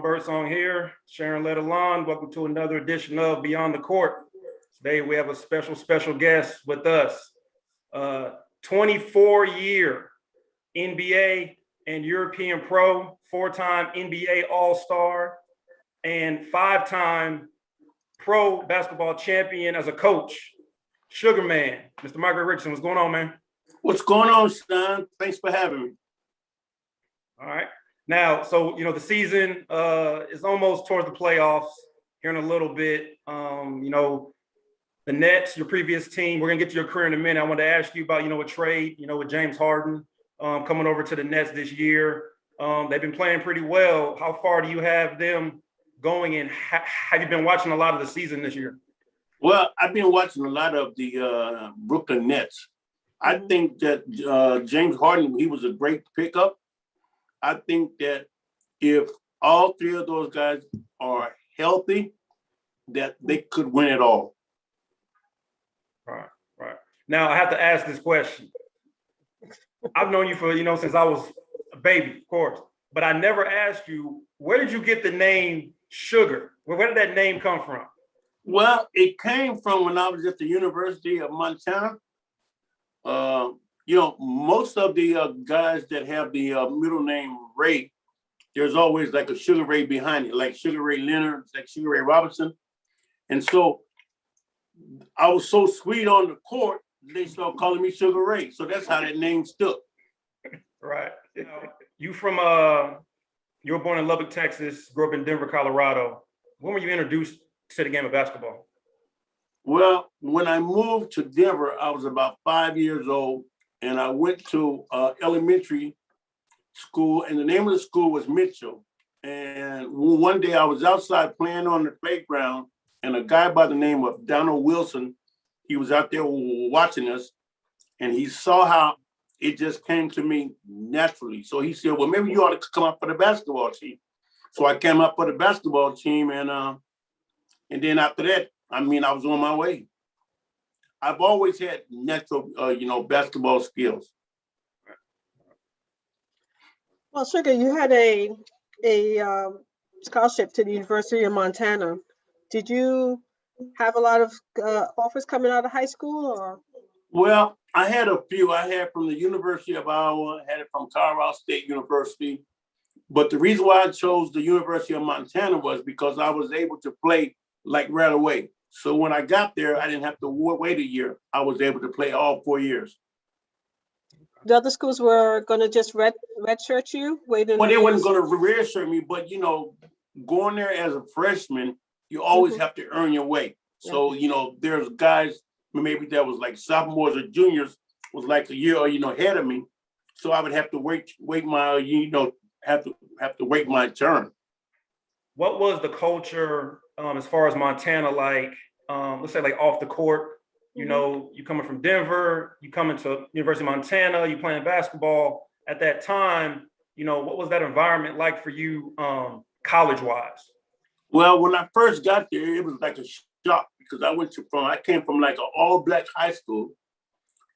Birdsong here, Sharon Letalon. Welcome to another edition of Beyond the Court. Today we have a special guest with us. 24-year NBA and European pro, 4-time NBA All-Star, and 5-time pro basketball champion as a coach. Sugar Man, Mr. Michael Ray Richardson, what's going on, man? What's going on, Sean? Thanks for having me. All right. Now, so, the season is almost towards the playoffs here in a little bit. The Nets, your previous team, we're going to get to your career in a minute. I want to ask you about, a trade, with James Harden coming over to the Nets this year. They've been playing pretty well. How far do you have them going, and have you been watching a lot of the season this year? Well, I've been watching a lot of the Brooklyn Nets. I think that James Harden, he was a great pickup. I think that if all three of those guys are healthy, that they could win it all. Right. Now, I have to ask this question. I've known you for, since I was a baby, of course, but I never asked you, where did you get the name Sugar? Where did that name come from? Well, it came from when I was at the University of Montana. Most of the guys that have the middle name Ray, there's always like a Sugar Ray behind it, like Sugar Ray Leonard, like Sugar Ray Robinson. And so I was so sweet on the court, they started calling me Sugar Ray. So that's how that name stuck. Right. You were born in Lubbock, Texas, grew up in Denver, Colorado. When were you introduced to the game of basketball? Well, when I moved to Denver, I was about 5 years old, and I went to elementary school, and the name of the school was Mitchell. And one day I was outside playing on the playground, and a guy by the name of Donald Wilson, he was out there watching us, and he saw how it just came to me naturally. So he said, well, maybe you ought to come up for the basketball team. So I came up for the basketball team, and then after that, I was on my way. I've always had natural, basketball skills. Well, Sugar, you had a scholarship to the University of Montana. Did you have a lot of offers coming out of high school, or? Well, I had a few. I had from the University of Iowa, I had it from Colorado State University. But the reason why I chose the University of Montana was because I was able to play like right away. So when I got there, I didn't have to wait a year. I was able to play all 4 years. The other schools were going to just redshirt you? Well, they weren't going to redshirt me, but, going there as a freshman, you always have to earn your way. So, there's guys, maybe that was like sophomores or juniors, was like a year, ahead of me. So I would have to wait my, have to wait my turn. What was the culture as far as Montana, like, let's say like off the court? You coming from Denver, you coming to University of Montana, you playing basketball at that time, what was that environment like for you college-wise? Well, when I first got there, it was like a shock because I came from like an all-black high school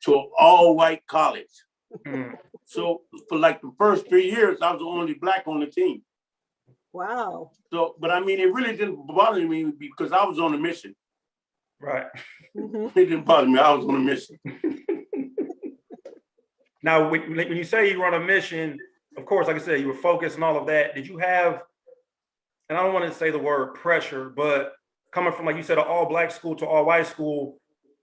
to an all-white college. So for like the first 3 years, I was the only black on the team. Wow. So, but it really didn't bother me because I was on a mission. Right. It didn't bother me. I was on a mission. Now, when you say you were on a mission, of course, like I said, you were focused and all of that. Did you have, and I don't want to say the word pressure, but coming from, like you said, an all-black school to all-white school,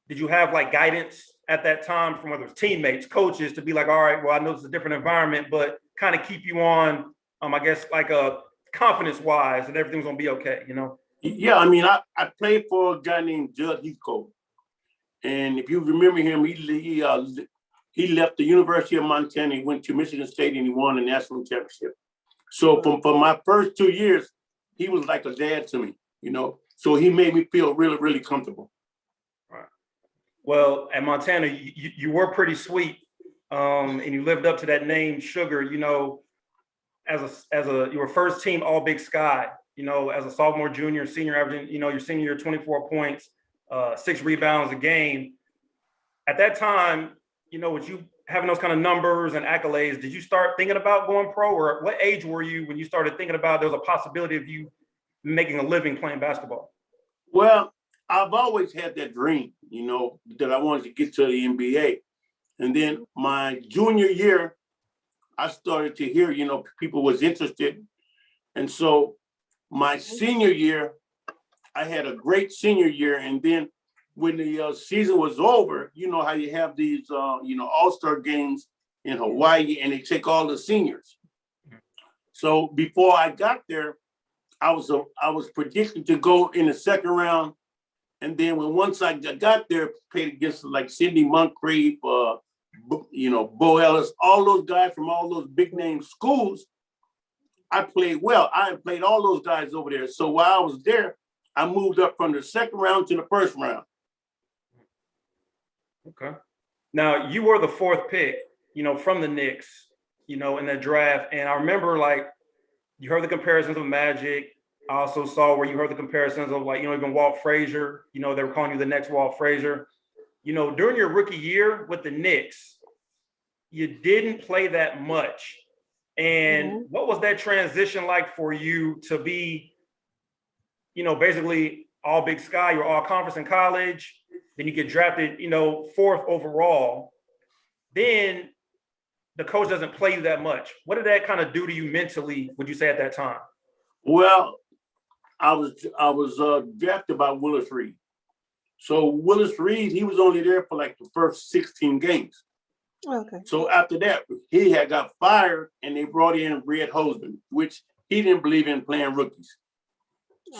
did you have like guidance at that time from whether it's teammates, coaches, to be like, all right, well, I know it's a different environment, but kind of keep you on, I guess, like a confidence-wise, that everything's going to be okay, Yeah, I played for a guy named Judd Heathcote. And if you remember him, he left the University of Montana, he went to Michigan State, and he won a national championship. So for my first 2 years, he was like a dad to me, So he made me feel really, really comfortable. Right. Well, at Montana, you were pretty sweet, and you lived up to that name, Sugar. You were first team All Big Sky. As a sophomore, junior, senior, averaging, your senior year, 24 points, 6 rebounds a game. At that time, with you having those kind of numbers and accolades, did you start thinking about going pro, or what age were you when you started thinking about there was a possibility of you making a living playing basketball? Well, I've always had that dream, that I wanted to get to the NBA. And then my junior year, I started to hear, people was interested. And so my senior year, I had a great senior year. And then when the season was over, you know how you have these, all-star games in Hawaii, and they take all the seniors. So before I got there, I was predicted to go in the second round. And then once I got there, played against like Sidney Moncrief, Bo Ellis, all those guys from all those big name schools, I played well. I had played all those guys over there. So while I was there, I moved up from the second round to the first round. Okay. Now you were the fourth pick, from the Knicks, in that draft. And I remember you heard the comparisons of Magic. I also saw where you heard the comparisons of even Walt Frazier, they were calling you the next Walt Frazier. During your rookie year with the Knicks, you didn't play that much. And what was that transition like for you to be, basically all Big Sky, you're all conference in college, then you get drafted, fourth overall. Then the coach doesn't play you that much. What did that kind of do to you mentally, would you say, at that time? Well, I was drafted by Willis Reed. So Willis Reed, he was only there for like the first 16 games. Okay. So after that, he had got fired, and they brought in Red Hosman, which he didn't believe in playing rookies.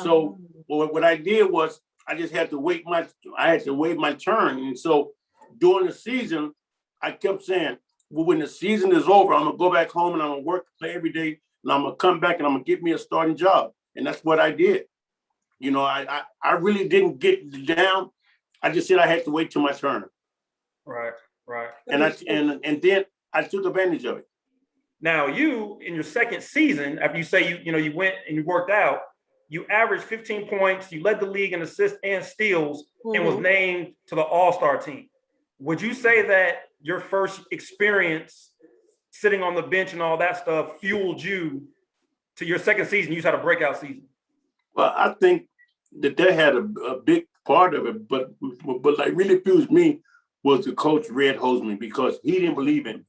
So what I did was I just had to wait my turn. And so during the season, I kept saying, well, when the season is over, I'm gonna go back home and I'm gonna work, play every day, and I'm gonna come back and I'm gonna get me a starting job. And that's what I did. I really didn't get down. I just said I had to wait till my turn. Right. And then I took advantage of it. Now you, in your second season, after you say you went and you worked out, you averaged 15 points, you led the league in assists and steals, and was named to the All-Star team. Would you say that your first experience sitting on the bench and all that stuff fueled you to your second season? You just had a breakout season. Well, I think that had a big part of it, but really fused me was the coach Red Hosman, because he didn't believe in me,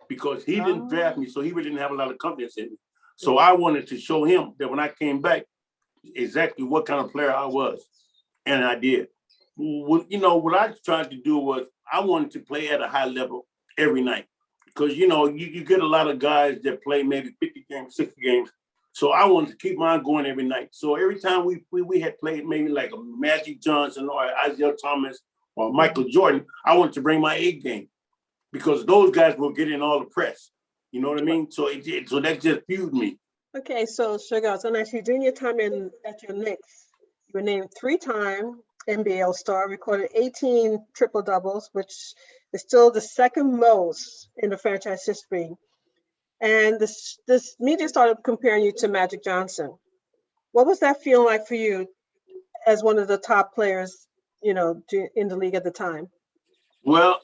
because he didn't draft me, so he really didn't have a lot of confidence in me. So I wanted to show him that when I came back, exactly what kind of player I was, and I did. What I tried to do was I wanted to play at a high level every night, because you get a lot of guys that play maybe 50 games, 60 games. So I wanted to keep mine going every night. So every time we had played maybe like a Magic Johnson or Isaiah Thomas or Michael Jordan, I wanted to bring my A game, because those guys were getting all the press. You know what I mean? So so that just fueled me. Okay, so Sugar, I was gonna ask you, during your time at your Knicks, you were named 3-time NBA All-Star, recorded 18 triple doubles, which is still the second most in the franchise history. And this media started comparing you to Magic Johnson. What was that feeling like for you as one of the top players, in the league at the time? Well,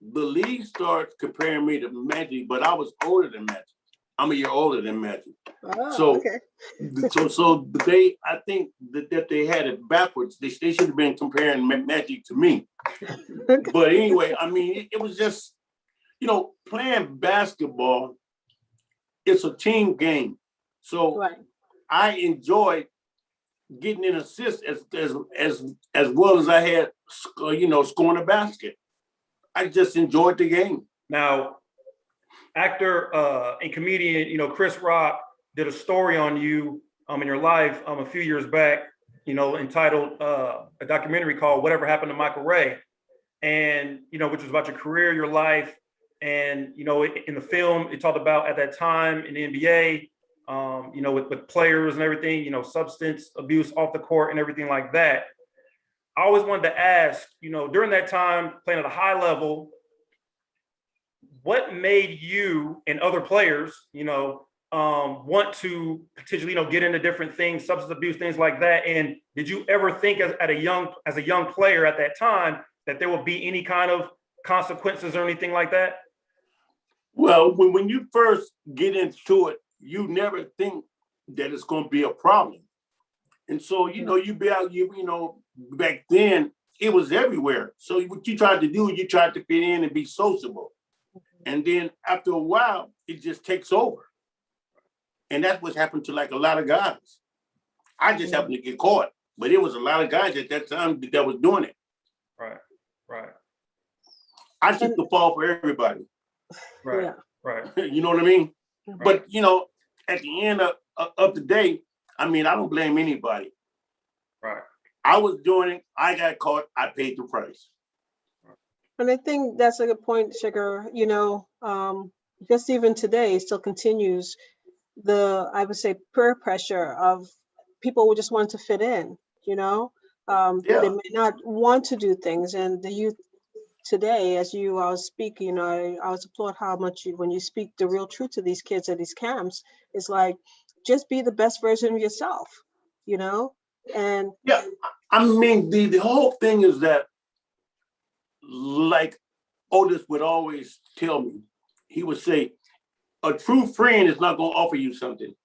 the league started comparing me to Magic, but I was older than Magic. I'm a year older than Magic. Oh, okay. So I think that they had it backwards. They should have been comparing Magic to me. Okay. But anyway, I mean, it was just, playing basketball, it's a team game. So Right. I enjoyed getting in assists as well as I had, scoring a basket. I just enjoyed the game. Now, actor and comedian, Chris Rock did a story on you in your life a few years back, entitled a documentary called Whatever Happened to Michael Ray, and which was about your career, your life. And in the film, it talked about at that time in the NBA, with players and everything, substance abuse off the court and everything like that. I always wanted to ask, during that time playing at a high level, what made you and other players, want to potentially, get into different things, substance abuse, things like that? And did you ever think as a young player at that time that there would be any kind of consequences or anything like that? Well, when you first get into it, you never think that it's going to be a problem. And so, you be out, back then it was everywhere. So what you tried to do, you tried to fit in and be sociable. And then after a while, it just takes over. And that's what's happened to like a lot of guys. I just happened to get caught, but it was a lot of guys at that time that was doing it. Right. I took the fall for everybody. Right. You know what I mean? Right. But, at the end of the day, I don't blame anybody. Right. I was doing it. I got caught. I paid the price. And I think that's a good point, Sugar. Just even today still continues I would say, peer pressure of people who just want to fit in, They may not want to do things. And the youth today, as you was speaking, I always applaud how much when you speak the real truth to these kids at these camps, it's like, just be the best version of yourself, And yeah, the whole thing is that, like Otis would always tell me, he would say, a true friend is not going to offer you something.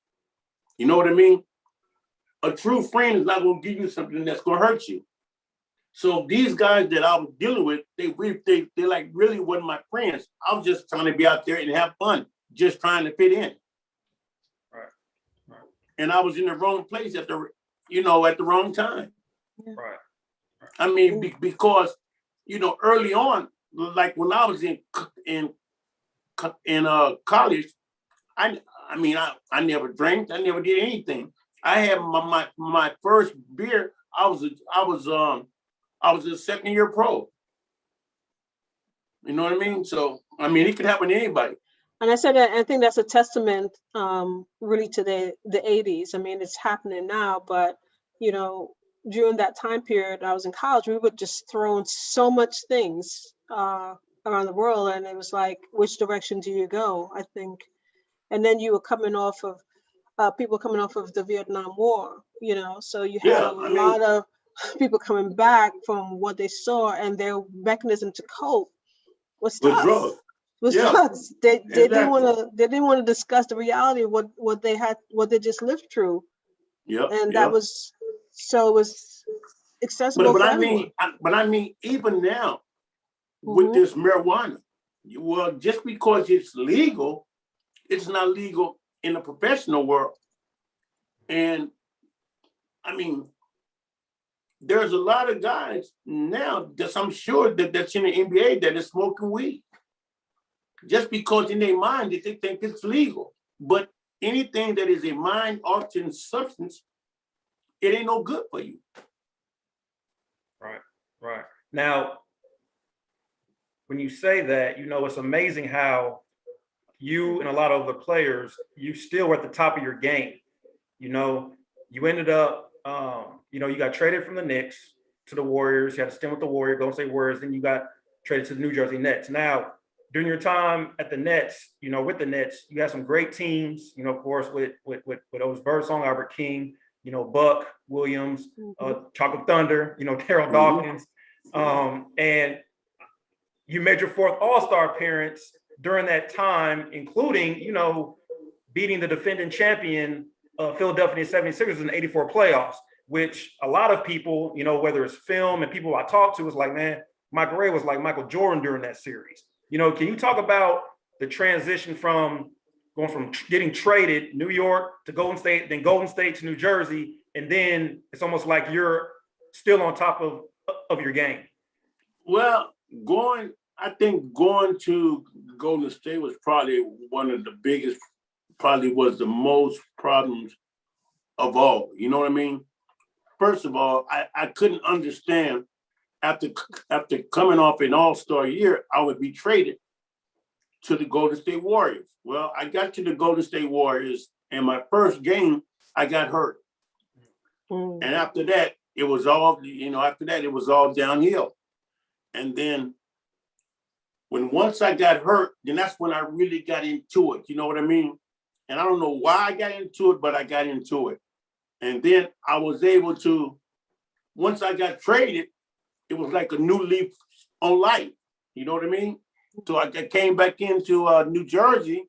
You know what I mean? A true friend is not going to give you something that's going to hurt you. So these guys that I was dealing with, they like really weren't my friends. I was just trying to be out there and have fun, just trying to fit in. Right. And I was in the wrong place at the wrong time. Right. Because early on, like when I was in college, I never drank. I never did anything. I had my first beer. I was a second year pro. You know what I mean? So it could happen to anybody. And I said that I think that's a testament, really, to the 80s. It's happening now, but during that time period, I was in college. We would just throw in so much things around the world, and it was like, which direction do you go? I think, and then you were coming off of people coming off of the Vietnam War, so you had a lot of people coming back from what they saw, and their mechanism to cope was drugs. Drugs. They didn't want to discuss the reality of what they just lived through. That was, so it was accessible for everyone. Even now with this marijuana, well, just because it's legal, it's not legal in the professional world. And there's a lot of guys now that I'm sure that's in the NBA that is smoking weed. Just because in their mind they think it's legal. But anything that is a mind-altering substance, it ain't no good for you. Right. Now, when you say that, it's amazing how you and a lot of the players, you still were at the top of your game. You ended up, you got traded from the Knicks to the Warriors. You had to stint with the Warriors, Golden State Warriors. Then you got traded to the New Jersey Nets. Now, during your time at the Nets, with the Nets, you had some great teams, of course, with Otis Birdsong, Albert King, Buck Williams, Chocolate Thunder, Terrell Dawkins. And you made your fourth All-Star appearance during that time, including, beating the defending champion Philadelphia 76ers in the 84 playoffs, which a lot of people, whether it's film and people I talk to, is like, man, Michael Ray was like Michael Jordan during that series. Can you talk about the transition from going from getting traded New York to Golden State, then Golden State to New Jersey, and then it's almost like you're still on top of your game? Well, going to Golden State was probably one of the biggest, probably was the most problems of all. You know what I mean? First of all, I couldn't understand after coming off an all-star year, I would be traded to the Golden State Warriors. Well, I got to the Golden State Warriors, and my first game, I got hurt. And after that, it was all, it was all downhill. And then once I got hurt, then that's when I really got into it. You know what I mean? And I don't know why I got into it, but I got into it. And then I was able to, once I got traded, it was like a new leaf on life. You know what I mean? So I came back into New Jersey,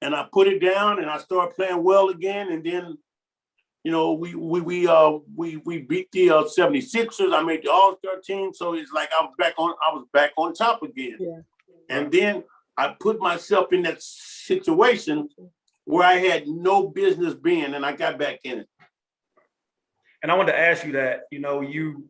and I put it down, and I started playing well again. And then, you know, we beat the 76ers. I made the All-Star team, so it's like I was back on top again. Yeah. And then I put myself in that situation where I had no business being, and I got back in it. And I wanted to ask you that, you know, you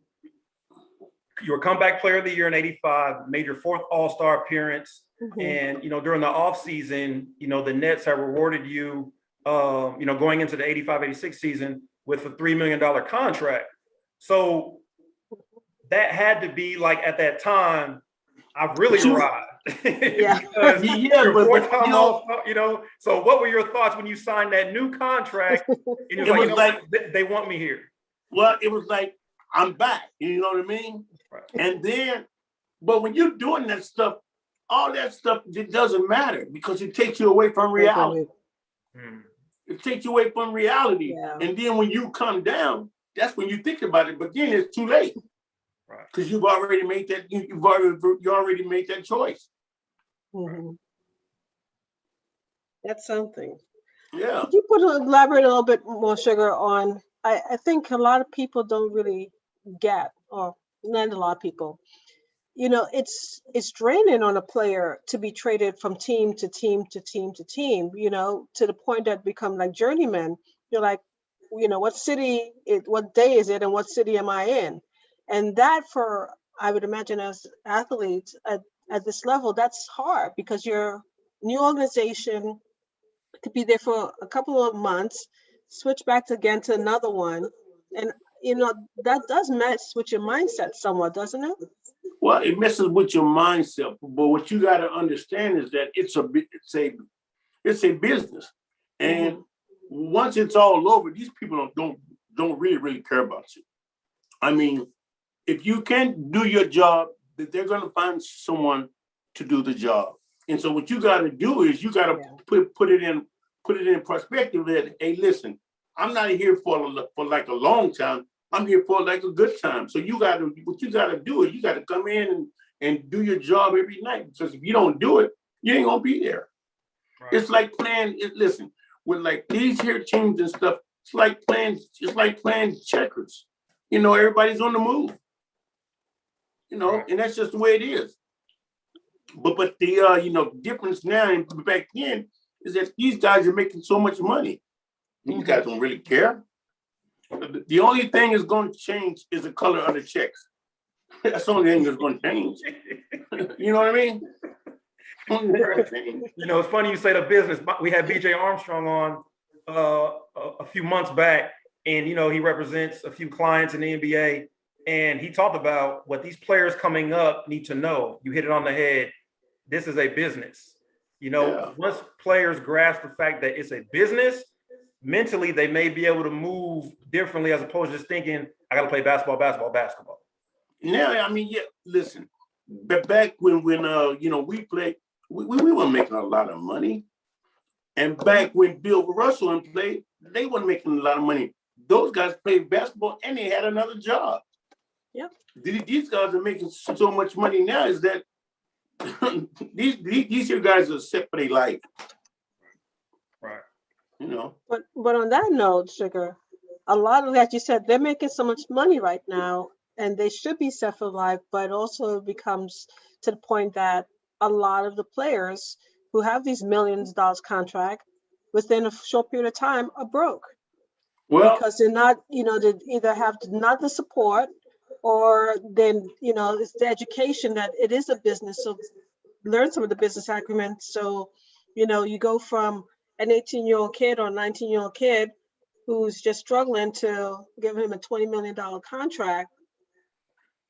were comeback player of the year in '85, made your 4th All-Star appearance. Mhm. And, you know, during the offseason, you know, the Nets have rewarded you, you know, going into the '85-'86 season with a $3 million contract. So that had to be like, at that time, I've really arrived. Yeah. Because Yeah, your but 4th time you know, All-Star, you know. So what were your thoughts when you signed that new contract? And you It was was like, you know, they want me here. well, it was like, I'm back. You know what I mean? Right. And then, but when you're doing that stuff, all that stuff, it doesn't matter because it takes you away from reality. It takes you away from reality. Yeah. And then when you come down, that's when you think about it. But then it's too late. Right. Because you've already made that, you already made that choice. Mhm. That's something. Yeah. Could you elaborate a little bit more, Sugar, on, I think a lot of people don't really get, or not a lot of people, you know, it's draining on a player to be traded from team to team to team to team, you know, to the point that become like journeymen. You're like, you know, what day is it, and what city am I in? And that, for, I would imagine, as athletes at this level, that's hard because you're new organization, to be there for a couple of months, switch back again to another one. And, you know, that does mess with your mindset somewhat, doesn't it? Well, it messes with your mindset. But what you got to understand is that it's a business. And once it's all over, these people don't really care about you. I mean, if you can't do your job, that they're going to find someone to do the job. And so what you got to do is you got to put it in perspective that, hey, listen, I'm not here for like a long time. I'm here for like a good time. So what you got to do is you got to come in and do your job every night. Because if you don't do it, you ain't gonna be there. Right. It's like listen, with like these here teams and stuff, it's like playing checkers. You know, everybody's on the move. You know, right. And that's just the way it is. But the you know, difference now and back then is that these guys are making so much money. These guys don't really care. The only thing that's going to change is the color of the checks. That's the only thing that's going to change. You know what I mean? You know, it's funny you say the business. We had BJ Armstrong on a few months back, and you know, he represents a few clients in the NBA, and he talked about what these players coming up need to know. You hit it on the head. This is a business. You know, once players grasp the fact that it's a business, mentally they may be able to move differently as opposed to just thinking, I got to play basketball. Yeah, I mean, yeah. Listen, but back when you know, we played, we weren't making a lot of money, and back when Bill Russell played, they weren't making a lot of money. Those guys played basketball and they had another job. Yeah, these guys are making so much money now. Is that these here guys are set for their life, right? You know. But on that note, Sugar, a lot of that you said, they're making so much money right now, and they should be set for life. But also becomes to the point that a lot of the players who have these millions of dollars contract within a short period of time are broke. Well, because they're not, you know, they either have not the support, or then, you know, it's the education that it is a business. So learn some of the business acumen. So, you know, you go from an 18-year-old kid or a 19-year-old kid who's just struggling to give him a $20 million contract.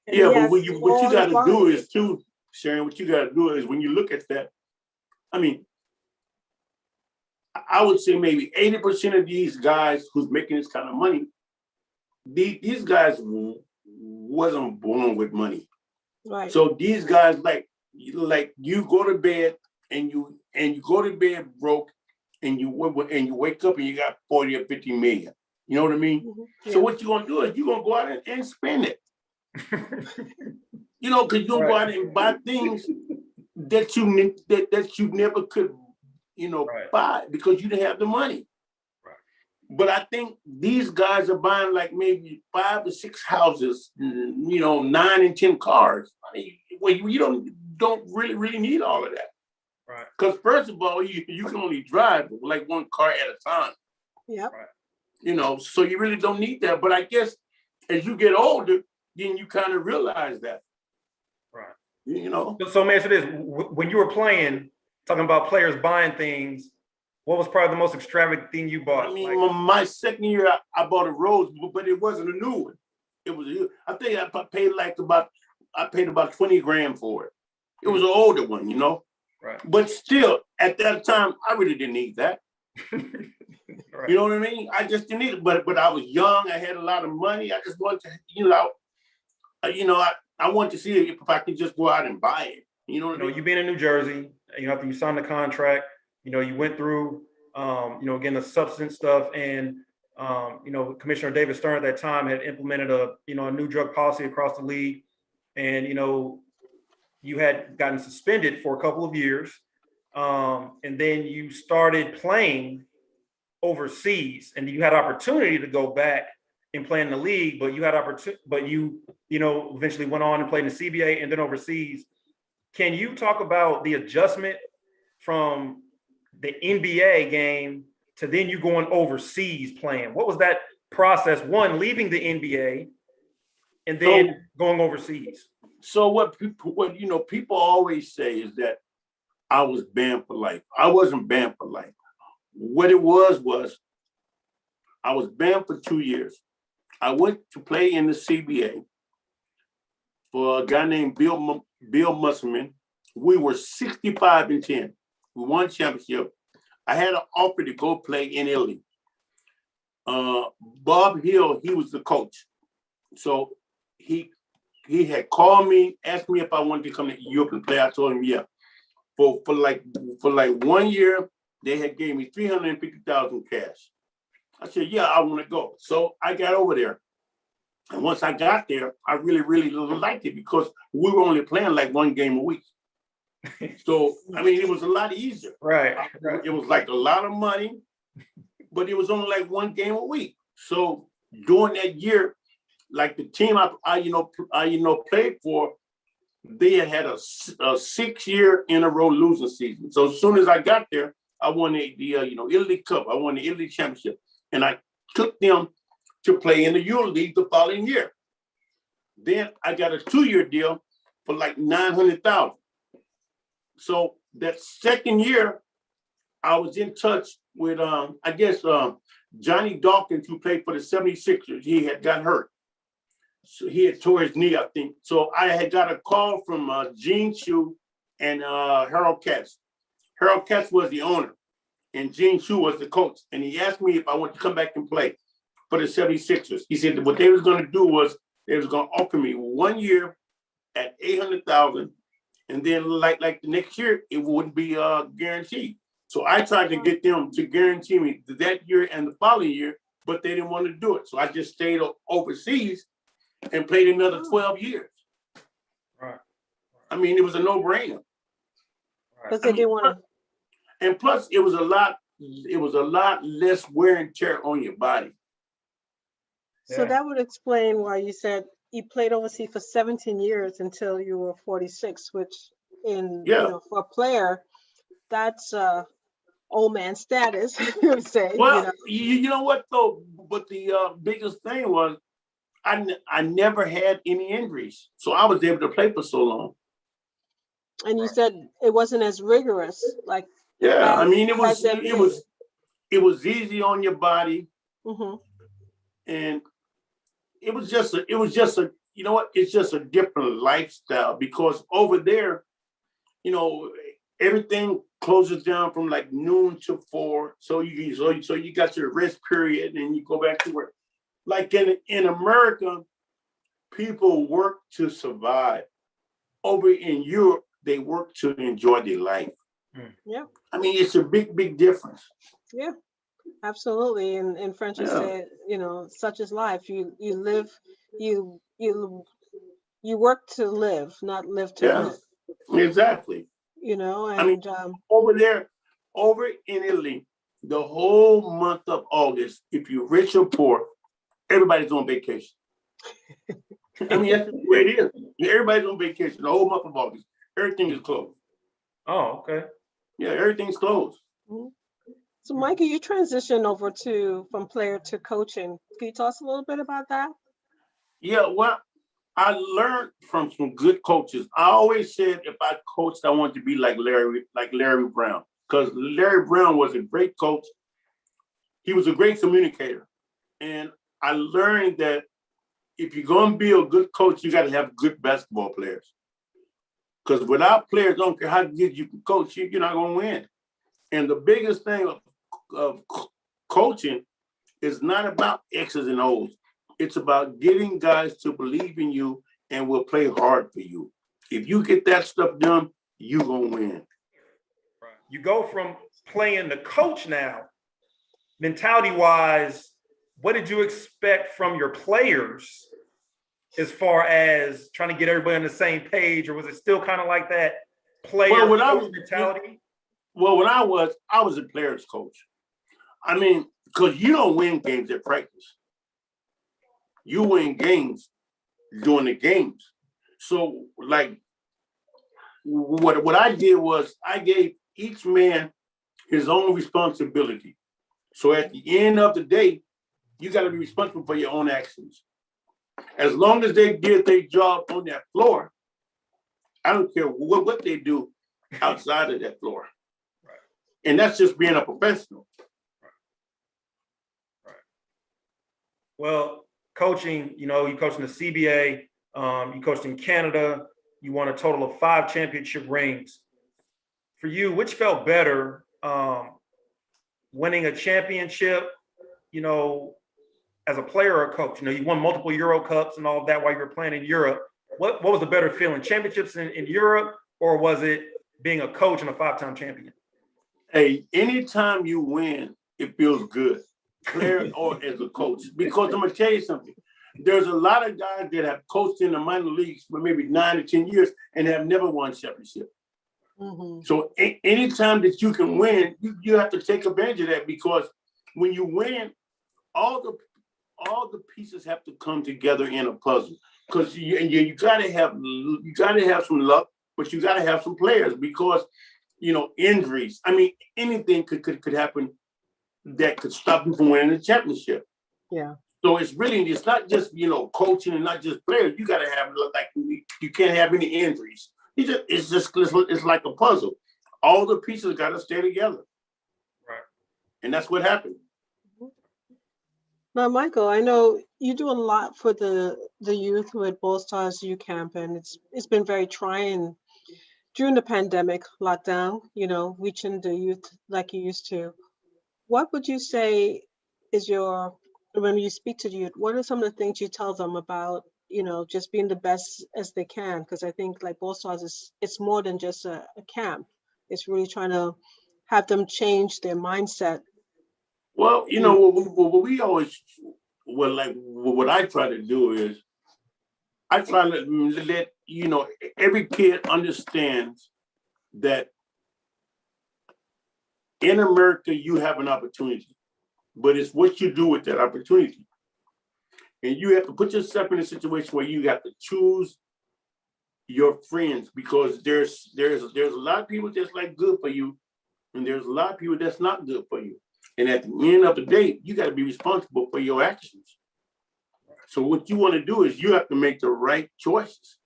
Yeah, but what you got to do is too, Sharon, what you got to do is when you look at that, I mean, I would say maybe 80% of these guys who's making this kind of money, these guys wasn't born with money. Right. So these guys, like you go to bed and you go to bed broke, and you wake up and you got 40 or 50 million. You know what I mean? Mm-hmm. Yeah. So what you're gonna do is you're gonna go out and spend it. You know, because you don't go out and buy things that you never could, buy because you didn't have the money. Right. But I think these guys are buying like maybe 5 or 6 houses, 9 and 10 cars. I mean, well, you don't really need all of that. Right. Because first of all, you can only drive like one car at a time. Yep. Right. So you really don't need that. But I guess as you get older, then you kind of realize that. Right. So man, this when you were playing, talking about players buying things, what was probably the most extravagant thing you bought? I mean, my second year, I bought a Rose, but it wasn't a new one. It was, I think I paid about 20 grand for it. It was an older one, Right. But still, at that time, I really didn't need that. Right. You know what I mean? I just didn't need it. But I was young. I had a lot of money. I just wanted to, I wanted to see if I could just go out and buy it. You know what I mean? You being in New Jersey, after you signed the contract, you went through, again, the substance stuff, and Commissioner David Stern at that time had implemented a new drug policy across the league, and you had gotten suspended for a couple of years, and then you started playing overseas, and you had opportunity to go back and play in the league, but you had eventually went on and played in the CBA and then overseas. Can you talk about the adjustment from the NBA game to then you going overseas playing? What was that process? One, leaving the NBA and then going overseas. So what people always say is that I was banned for life. I wasn't banned for life. What it was I was banned for 2 years. I went to play in the CBA for a guy named Bill Musselman. We were 65-10. We won championship. I had an offer to go play in Italy. Bob Hill, he was the coach. So he had called me, asked me if I wanted to come to Europe and play. I told him, yeah. For like 1 year, they had gave me $350,000 cash. I said, yeah, I want to go. So I got over there. And once I got there, I really, really liked it because we were only playing like 1 game a week. So, I mean, it was a lot easier. Right. It was like a lot of money, but it was only like 1 game a week. So during that year, like the team I played for, they had a 6-year in a row losing season. So as soon as I got there, I won the Italy Cup. I won the Italy Championship. And I took them to play in the Euro League the following year. Then I got a 2-year deal for like $900,000. So that second year, I was in touch with, Johnny Dawkins, who played for the 76ers. He had got hurt. So he had tore his knee, I think. So I had got a call from Gene Shue and Harold Katz. Harold Katz was the owner, and Gene Shue was the coach. And he asked me if I wanted to come back and play for the 76ers. He said that what they was going to do was they was going to offer me 1 year at $800,000, and then like the next year it wouldn't be guaranteed. So I tried to get them to guarantee me that year and the following year, but they didn't want to do it. So I just stayed overseas and played another 12 years. Right. I mean, it was a no-brainer. Because they didn't want to. And plus, it was a lot less wear and tear on your body. So that would explain why you said you played overseas for 17 years until you were 46, which for a player, that's old man status, you would say. Well, you know what though? But the biggest thing was I never had any injuries, so I was able to play for so long. And you said it wasn't as rigorous, like. Yeah, I mean it was easy on your body, and it was just a it's just a different lifestyle because over there, everything closes down from like noon to 4, so you got your rest period and you go back to work. Like in America, people work to survive. Over in Europe, they work to enjoy their life. Yeah. I mean, it's a big difference. Yeah, absolutely. And French said, such is life. You live, you you work to live, not live to work. Yes, exactly. You know, I mean, and over in Italy, the whole month of August, if you're rich or poor, everybody's on vacation. I mean, that's the way it is. Everybody's on vacation the whole month of August. Everything is closed. Oh, okay. Yeah, everything's closed. Mhm. So, Michael, you transitioned over from player to coaching. Can you tell us a little bit about that? Yeah, well, I learned from some good coaches. I always said if I coached, I wanted to be like Larry Brown, because Larry Brown was a great coach. He was a great communicator, and I learned that if you're going to be a good coach, you got to have good basketball players. Because without players, don't care how good you can coach, you're not going to win. And the biggest thing of coaching is not about X's and O's. It's about getting guys to believe in you and will play hard for you. If you get that stuff done, you're going to win. You go from playing the coach now, mentality-wise, what did you expect from your players as far as trying to get everybody on the same page, or was it still kind of like that player mentality? Well, when I was a player's coach. I mean, because you don't win games at practice. You win games during the games. So, like, what I did was I gave each man his own responsibility. So at the end of the day, you got to be responsible for your own actions. As long as they did their job on that floor, I don't care what they do outside of that floor. Right. And that's just being a professional. Right. Well, coaching, you coached in the CBA, you coached in Canada, you won a total of 5 championship rings. For you, which felt better, winning a championship, as a player or a coach? You won multiple Euro Cups and all of that while you were playing in Europe. What was the better feeling, championships in Europe, or was it being a coach and a 5-time champion? Hey, anytime you win, it feels good, player or as a coach. Because I'm going to tell you something. There's a lot of guys that have coached in the minor leagues for maybe 9 to 10 years and have never won championship. Mm-hmm. So anytime that you can win, you have to take advantage of that, because when you win, all the pieces have to come together in a puzzle. Because you gotta have some luck, but you gotta have some players, because injuries. I mean, anything could happen that could stop you from winning the championship. Yeah. So it's not just coaching and not just players. You gotta have, like, you can't have any injuries. It's like a puzzle. All the pieces gotta stay together. Right. And that's what happened. Now, Michael, I know you do a lot for the youth who at Ball Stars Youth Camp, and it's been very trying during the pandemic lockdown, reaching the youth like you used to. What would you say is when you speak to the youth, what are some of the things you tell them about, just being the best as they can? Because I think like Ball Stars it's more than just a camp. It's really trying to have them change their mindset. Well, what we always, what I try to do is I try to let, every kid understands that in America, you have an opportunity, but it's what you do with that opportunity. And you have to put yourself in a situation where you have to choose your friends, because there's a lot of people that's like good for you, and there's a lot of people that's not good for you. And at the end of the day, you got to be responsible for your actions. So what you want to do is you have to make the right choices.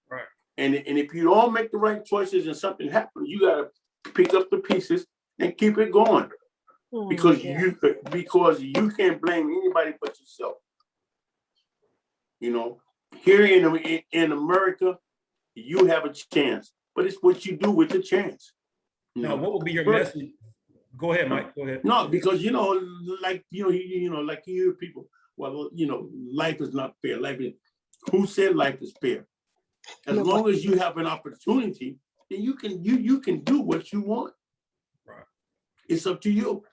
Right. And if you don't make the right choices and something happens, you got to pick up the pieces and keep it going. Because you can't blame anybody but yourself. Here in America, you have a chance, but it's what you do with the chance. Now, what would be your message? Go ahead, Mike. Go ahead. No, because like you hear people. Well, life is not fair. Who said life is fair? As long as you have an opportunity, then you can do what you want. Right. It's up to you.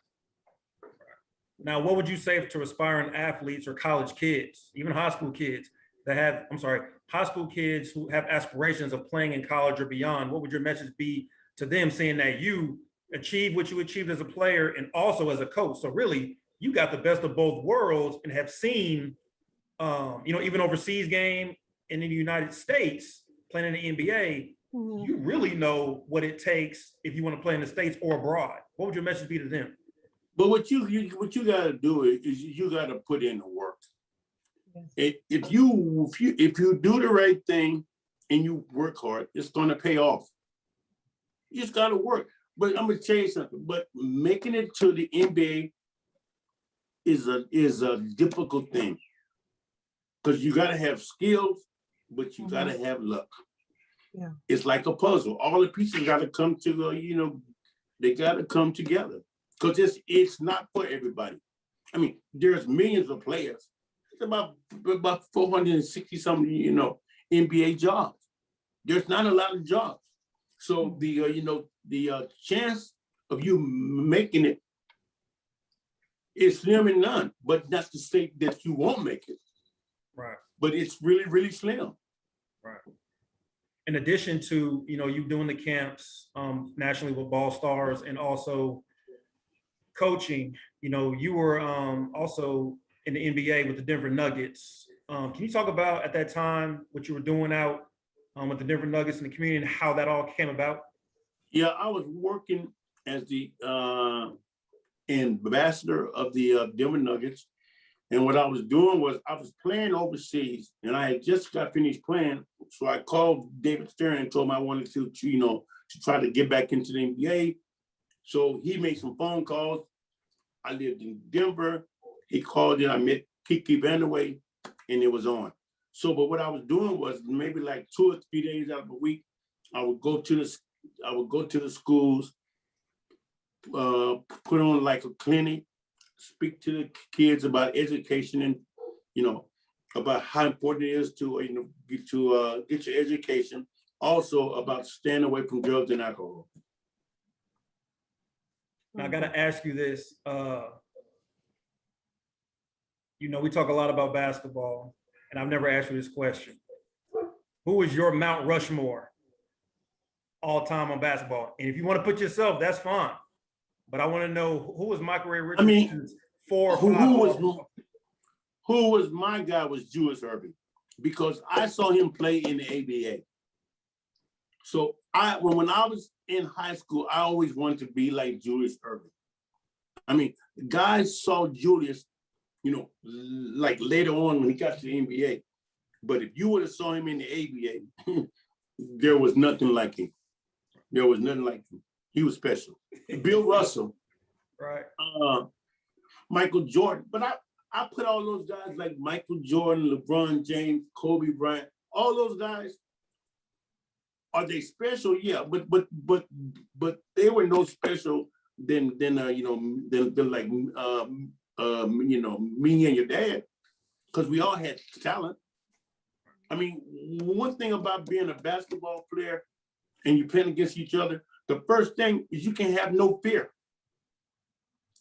Now, what would you say to aspiring athletes or college kids, even high school kids that high school kids who have aspirations of playing in college or beyond, what would your message be to them, saying that you achieved what you achieved as a player and also as a coach? So really, you got the best of both worlds and have seen, even overseas game and in the United States, playing in the NBA, you really know what it takes if you want to play in the States or abroad. What would your message be to them? But what you got to do is you got to put in the work. Yes. If you do the right thing and you work hard, it's going to pay off. You just got to work. But I'm going to tell you something. But making it to the NBA is a difficult thing, because you got to have skills, but you got to have luck. Yeah. It's like a puzzle. All the pieces got to come to, they got to come together, because it's not for everybody. I mean, there's millions of players. It's about 460 something, NBA jobs. There's not a lot of jobs. So the chance of you making it is slim and none, but that's to say that you won't make it. Right. But it's really, really slim. Right. In addition to, you doing the camps nationally with Ball Stars and also coaching, you were also in the NBA with the Denver Nuggets. Can you talk about at that time what you were doing out with the Denver Nuggets in the community and how that all came about? Yeah, I was working as the ambassador of the Denver Nuggets. And what I was doing was I was playing overseas, and I had just got finished playing. So I called David Stern and told him I wanted to try to get back into the NBA. So he made some phone calls. I lived in Denver. He called in. I met Kiki Vandeweghe, and it was on. So, but what I was doing was maybe like 2 or 3 days out of a week, I would go to the schools, put on like a clinic, speak to the kids about education and, about how important it is to, get your education. Also about staying away from drugs and alcohol. Now, I got to ask you this. We talk a lot about basketball, and I've never asked you this question. Who is your Mount Rushmore all time on basketball? And if you want to put yourself, that's fine. But I want to know, who was Michael Ray Richardson's who was my guy was Julius Erving, because I saw him play in the ABA. So when I was in high school, I always wanted to be like Julius Erving. I mean, guys saw Julius, like later on when he got to the NBA. But if you would have saw him in the ABA, there was nothing like him. There was nothing like him. He was special. Bill Russell, right? Michael Jordan. But I put all those guys like Michael Jordan, LeBron James, Kobe Bryant, all those guys. Are they special? Yeah, but they were no special than like me and your dad, because we all had talent. I mean, one thing about being a basketball player and you playing against each other, the first thing is you can have no fear.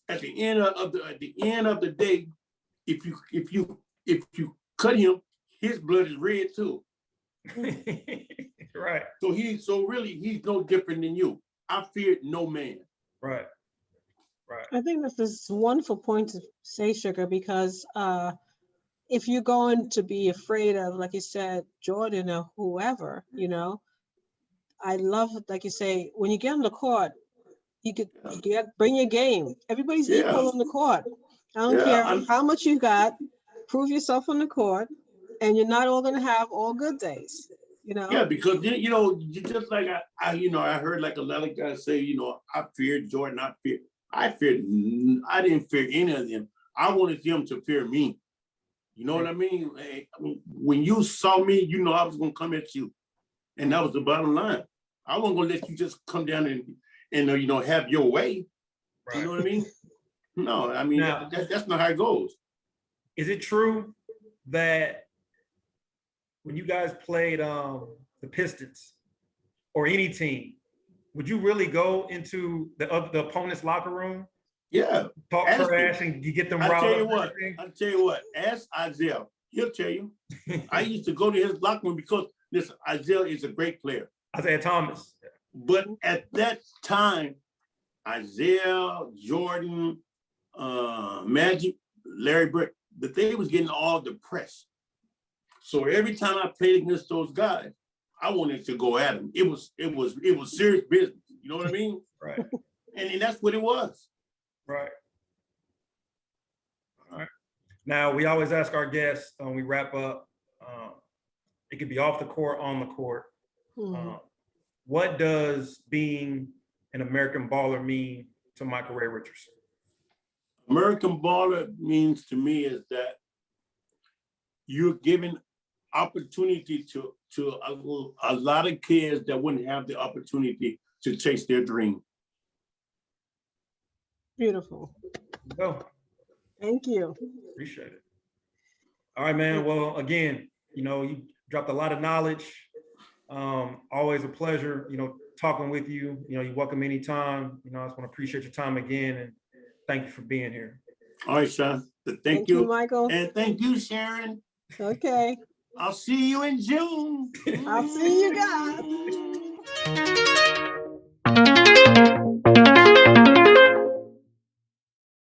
At the end of the day, if you cut him, his blood is red too. Right. So really he's no different than you. I feared no man. Right. I think that's this wonderful point to say, Sugar, because if you're going to be afraid of, like you said, Jordan or whoever, I love, like you say, when you get on the court, you bring your game. Everybody's equal on the court. I don't care how much you got. Prove yourself on the court, and you're not all going to have all good days. Yeah, because just like I heard like a lot of guys say, I feared Jordan. I didn't fear any of them. I wanted them to fear me. You know what I mean? When you saw me, I was gonna come at you, and that was the bottom line. I wasn't gonna let you just come down and have your way. Right. You know what I mean? No, I mean now, that's not how it goes. Is it true that when you guys played the Pistons or any team, would you really go into the opponent's locker room? Yeah. Talk trash and you get them riled up? I'll tell you what, ask Isaiah. He'll tell you. I used to go to his locker room because this Isaiah is a great player. Isaiah Thomas. But at that time, Isaiah, Jordan, Magic, Larry Bird, that they was getting all depressed. So every time I played against those guys, I wanted to go at them. It was serious business. You know what I mean? Right. And that's what it was. Right. All right. Now, we always ask our guests when we wrap up, it could be off the court, on the court. What does being an American baller mean to Michael Ray Richardson? American baller means to me is that you're giving opportunity to a lot of kids that wouldn't have the opportunity to chase their dream. Beautiful. Go. Thank you. Appreciate it. All right, man. Well, again, you dropped a lot of knowledge. Always a pleasure, talking with you. You're welcome anytime. I just want to appreciate your time again, and thank you for being here. All right, Sean. Thank you, you, Michael. And thank you, Sharon. Okay. I'll see you in June. I'll see you guys.